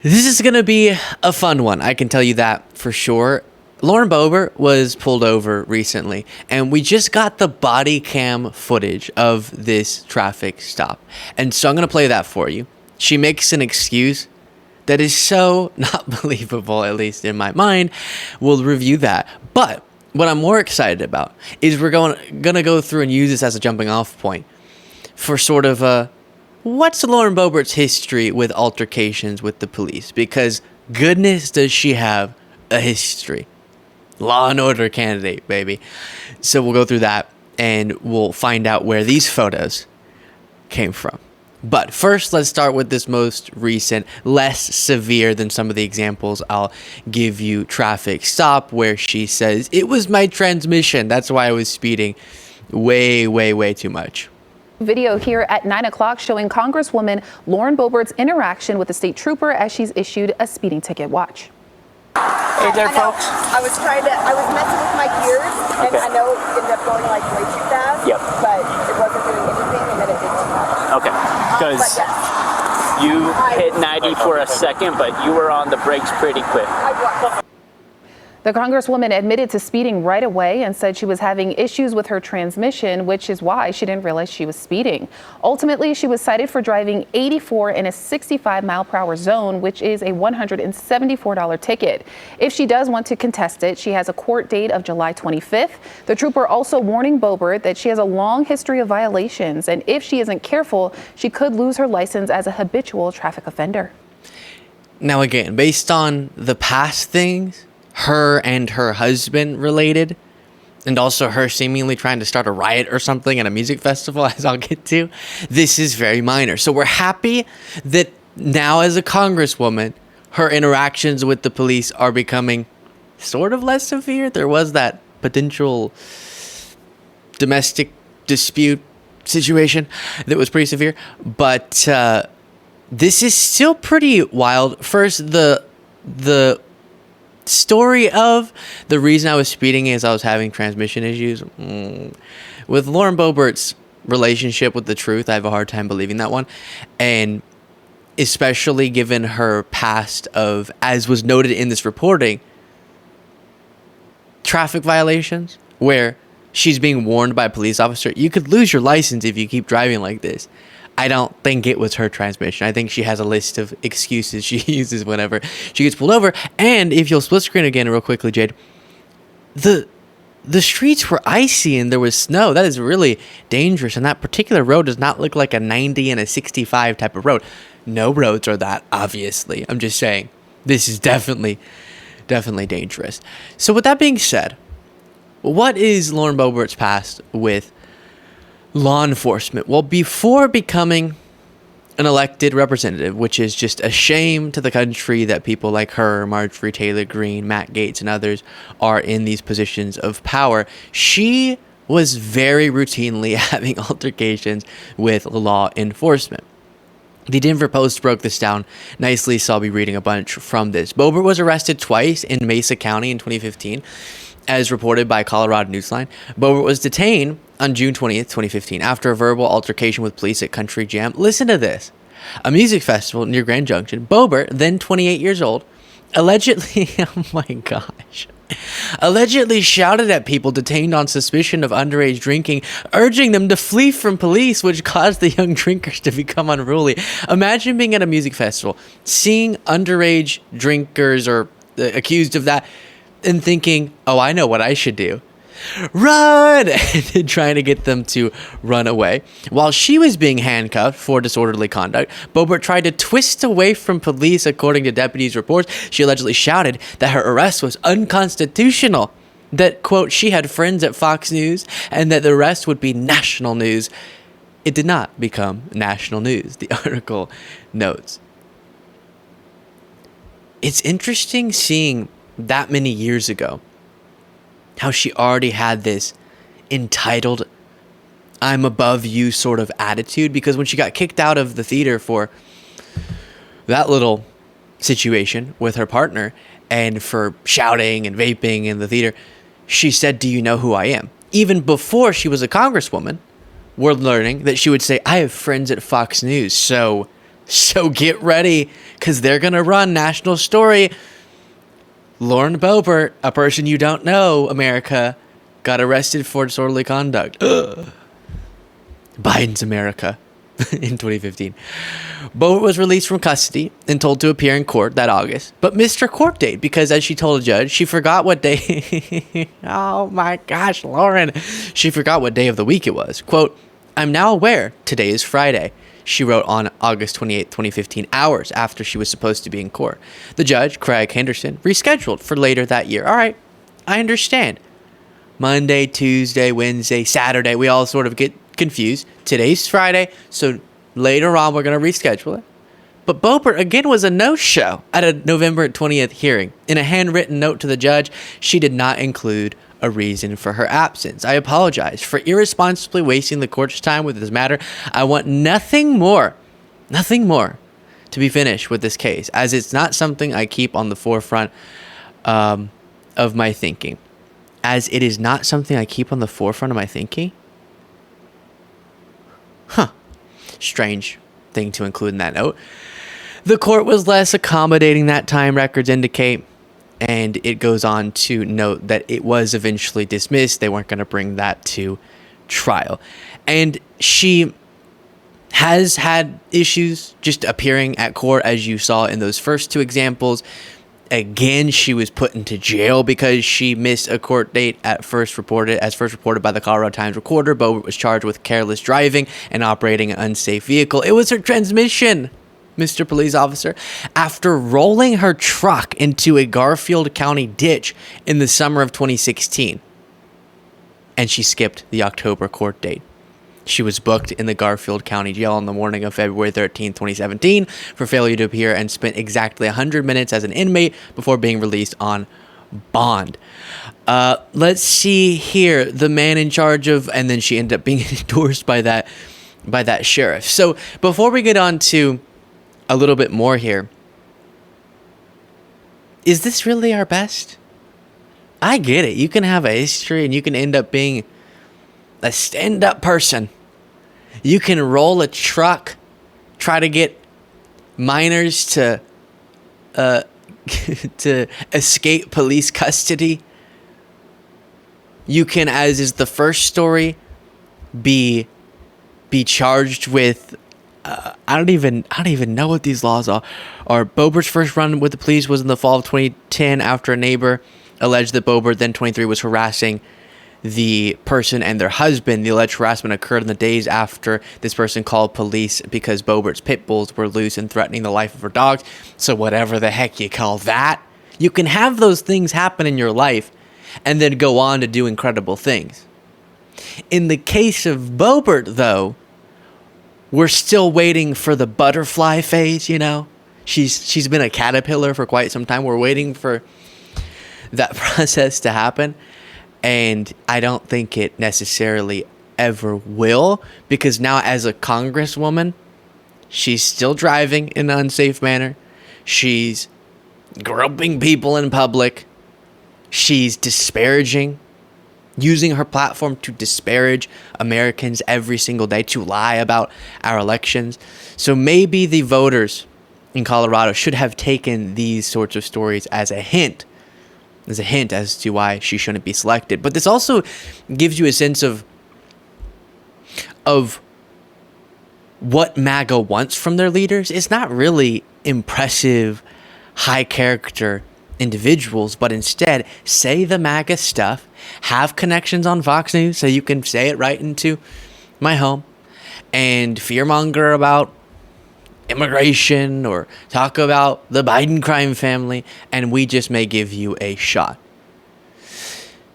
This is going to be a fun one. I can tell you that for sure. Lauren Boebert was pulled over recently, and we just got the body cam footage of this traffic stop. And so I'm going to play that for you. She makes an excuse that is so not believable, at least in my mind. We'll review that. But what I'm more excited about is we're going to go through and use this as a jumping off point for sort of a what's Lauren Boebert's history with altercations with the police? Because goodness does she have a history. Law and order candidate, baby. So we'll go through that and we'll find out where these photos came from. But first, let's start with this most recent, less severe than some of the examples I'll give you, traffic stop where she says, "It was my transmission. That's why I was speeding way too much." Video here at 9 o'clock showing Congresswoman Lauren Boebert's interaction with a state trooper as she's issued a speeding ticket. Watch. Hey there, folks. I was messing with my gears, and I know it ended up going like way too fast. Yep. But it wasn't doing anything, and then it did too fast. Okay. Because But yes, you hit 90 for a second, but you were on the brakes pretty quick. I was. The Congresswoman admitted to speeding right away and said she was having issues with her transmission, which is why she didn't realize she was speeding. Ultimately, she was cited for driving 84 in a 65-mile-per-hour zone, which is a $174 ticket. If she does want to contest it, she has a court date of July 25th. The trooper also warning Boebert that she has a long history of violations, and if she isn't careful, she could lose her license as a habitual traffic offender. Now again, based on the past things, her and her husband related, and also her seemingly trying to start a riot or something at a music festival, as I'll get to, this is very minor. So we're happy that now as a congresswoman, her interactions with the police are becoming sort of less severe. There was that potential domestic dispute situation that was pretty severe, but this is still pretty wild. First, the story of the reason I was speeding is I was having transmission issues. With Lauren Boebert's relationship with the truth, I have a hard time believing that one. And especially given her past of, as was noted in this reporting, traffic violations where she's being warned by a police officer, you could lose your license if you keep driving like this. I don't think it was her transmission. I think she has a list of excuses she uses whenever she gets pulled over. And if you'll split screen again real quickly, Jade, the streets were icy and there was snow. That is really dangerous. And that particular road does not look like a 90 and a 65 type of road. No roads are that, obviously. I'm just saying, this is definitely dangerous. So with that being said, what is Lauren Boebert's past with law enforcement? Well, before becoming an elected representative, which is just a shame to the country that people like her, Marjorie Taylor Greene, Matt Gaetz, and others are in these positions of power, she was very routinely having altercations with law enforcement. The Denver Post broke this down nicely, so I'll be reading a bunch from this. Boebert was arrested twice in Mesa County in 2015. As reported by Colorado Newsline, Boebert was detained on June 20th, 2015, after a verbal altercation with police at Country Jam. Listen to this. A music festival near Grand Junction. Boebert, then 28 years old, allegedly, oh my gosh, allegedly shouted at people detained on suspicion of underage drinking, urging them to flee from police, which caused the young drinkers to become unruly. Imagine being at a music festival, seeing underage drinkers or accused of that, and thinking, oh, I know what I should do. Run! And trying to get them to run away. While she was being handcuffed for disorderly conduct, Boebert tried to twist away from police, according to deputies' reports. She allegedly shouted that her arrest was unconstitutional, that, quote, she had friends at Fox News, and that the arrest would be national news. It did not become national news, the article notes. It's interesting seeing that many years ago how she already had this entitled, I'm above you sort of attitude, because when she got kicked out of the theater for that little situation with her partner and for shouting and vaping in the theater, she said, "Do you know who I am?" Even before she was a congresswoman, we're learning that she would say, "I have friends at Fox News, so So get ready, because they're going to run national story. Lauren Boebert, a person you don't know, America, got arrested for disorderly conduct. Biden's America in 2015. Boebert was released from custody and told to appear in court that August, but missed her court date because, as she told a judge, she forgot what day. Oh my gosh, Lauren. She forgot what day of the week it was. Quote, "I'm now aware today is Friday," she wrote on August 28, 2015, hours after she was supposed to be in court. The judge, Craig Henderson, rescheduled for later that year. All right, I understand. Monday, Tuesday, Wednesday, Saturday, we all sort of get confused. Today's Friday, so later on we're going to reschedule it. But Boebert again was a no-show at a November 20th hearing. In a handwritten note to the judge, she did not include a reason for her absence. "I apologize for irresponsibly wasting the court's time with this matter. I want nothing more to be finished with this case, as it's not something I keep on the forefront of my thinking." As it is not something I keep on the forefront of my thinking? Strange thing to include in that note. The court was less accommodating that time, records indicate, and it goes on to note that it was eventually dismissed. They weren't going to bring that to trial. And she has had issues just appearing at court, as you saw in those first two examples. Again, she was put into jail because she missed a court date as first reported by the Colorado Times Recorder. Boebert was charged with careless driving and operating an unsafe vehicle. It was her transmission, Mr. Police Officer, after rolling her truck into a Garfield County ditch in the summer of 2016. And she skipped the October court date. She was booked in the Garfield County Jail on the morning of February 13, 2017 for failure to appear, and spent exactly 100 minutes as an inmate before being released on bond. Let's see here. The man in charge of, and then she ended up being endorsed by that sheriff. So before we get on to a little bit more here, is this really our best? I get it. You can have a history and you can end up being a stand-up person. You can roll a truck, try to get minors to to escape police custody. You can, as is the first story, be charged with I don't even know what these laws are. Boebert's first run with the police was in the fall of 2010 after a neighbor alleged that Boebert, then 23, was harassing the person and their husband. The alleged harassment occurred in the days after this person called police because Boebert's pit bulls were loose and threatening the life of her dogs. So whatever the heck you call that, you can have those things happen in your life and then go on to do incredible things. In the case of Boebert, though, we're still waiting for the butterfly phase, you know? She's been a caterpillar for quite some time. We're waiting for that process to happen. And I don't think it necessarily ever will, because now as a congresswoman, she's still driving in an unsafe manner. She's groping people in public. She's disparaging, using her platform to disparage Americans every single day, to lie about our elections. So maybe the voters in Colorado should have taken these sorts of stories as a hint as to why she shouldn't be selected. But this also gives you a sense of what MAGA wants from their leaders. It's not really impressive, high character individuals, but instead say the MAGA stuff, have connections on Fox News so you can say it right into my home, and fearmonger about immigration or talk about the Biden crime family, and we just may give you a shot.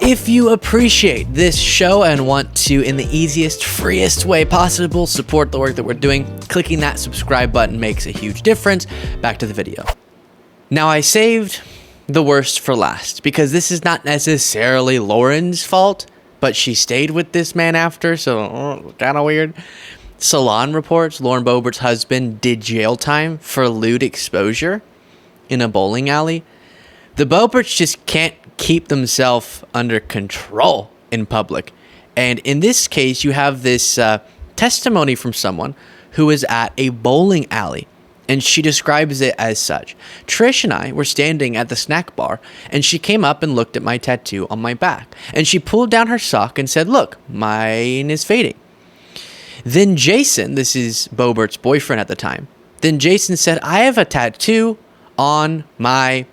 If you appreciate this show and want to, in the easiest, freest way possible, support the work that we're doing, clicking that subscribe button makes a huge difference. Back to the video. Now, I saved the worst for last because this is not necessarily Lauren's fault, but she stayed with this man after, so kind of weird. Salon reports Lauren Boebert's husband did jail time for lewd exposure in a bowling alley. The Boeberts just can't keep themselves under control in public. And in this case, you have this testimony from someone who was at a bowling alley And she describes it as such. Trish and I were standing at the snack bar, and she came up and looked at my tattoo on my back. And she pulled down her sock and said, "Look, mine is fading." Then Jason, this is Boebert's boyfriend at the time, then Jason said, "I have a tattoo on my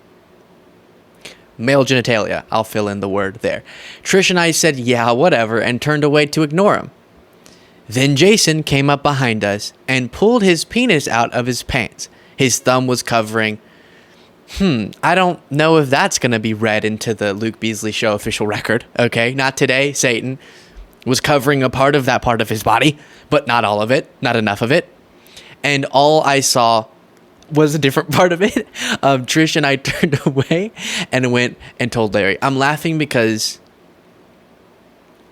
male genitalia." I'll fill in the word there. Trish and I said, "Yeah, whatever," and turned away to ignore him. Then Jason came up behind us and pulled his penis out of his pants. His thumb was covering. I don't know if that's going to be read into the Luke Beasley Show official record. Okay, not today. Satan was covering a part of that part of his body, but not all of it, not enough of it. And all I saw was a different part of it. Trish and I turned away and went and told Larry. I'm laughing because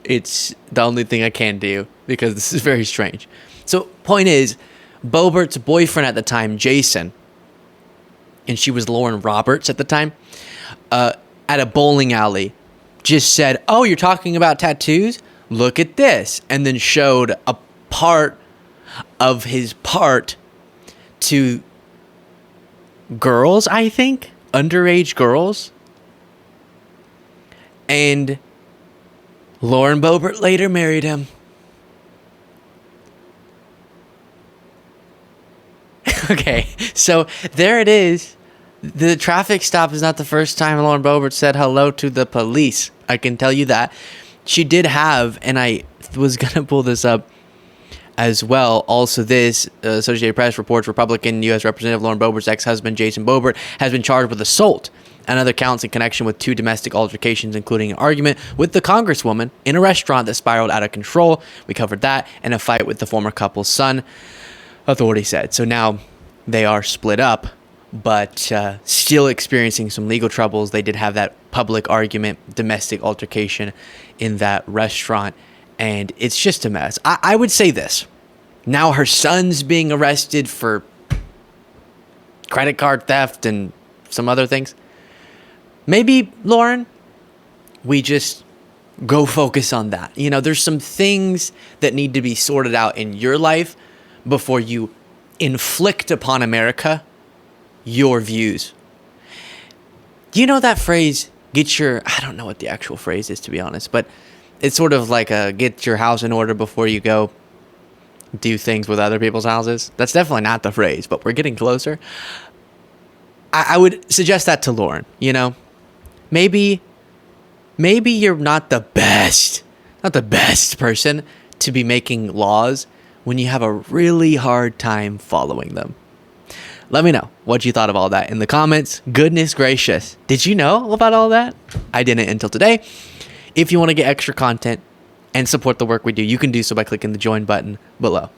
it's the only thing I can do, because this is very strange. So point is, Boebert's boyfriend at the time, Jason, and she was Lauren Roberts at the time, at a bowling alley, just said, "Oh, you're talking about tattoos? Look at this." And then showed a part of his part to girls, I think, underage girls. And Lauren Boebert later married him. Okay, so there it is. The traffic stop is not the first time Lauren Boebert said hello to the police. I can tell you that. She did have, and I was going to pull this up as well. Also, this Associated Press reports Republican U.S. Representative Lauren Boebert's ex-husband, Jason Boebert, has been charged with assault and other counts in connection with 2 domestic altercations, including an argument with the congresswoman in a restaurant that spiraled out of control. We covered that, and a fight with the former couple's son, authorities said. So now they are split up, but still experiencing some legal troubles. They did have that public argument, domestic altercation in that restaurant, and it's just a mess. I would say this. Now her son's being arrested for credit card theft and some other things. Maybe, Lauren, we just go focus on that. You know, there's some things that need to be sorted out in your life before you inflict upon America your views. Do you know that phrase, I don't know what the actual phrase is, to be honest, but it's sort of like get your house in order before you go do things with other people's houses. That's definitely not the phrase, but we're getting closer. I would suggest that to Lauren, you know. Maybe you're not the best person to be making laws when you have a really hard time following them. Let me know what you thought of all that in the comments. Goodness gracious. Did you know about all that? I didn't until today. If you want to get extra content and support the work we do, you can do so by clicking the join button below.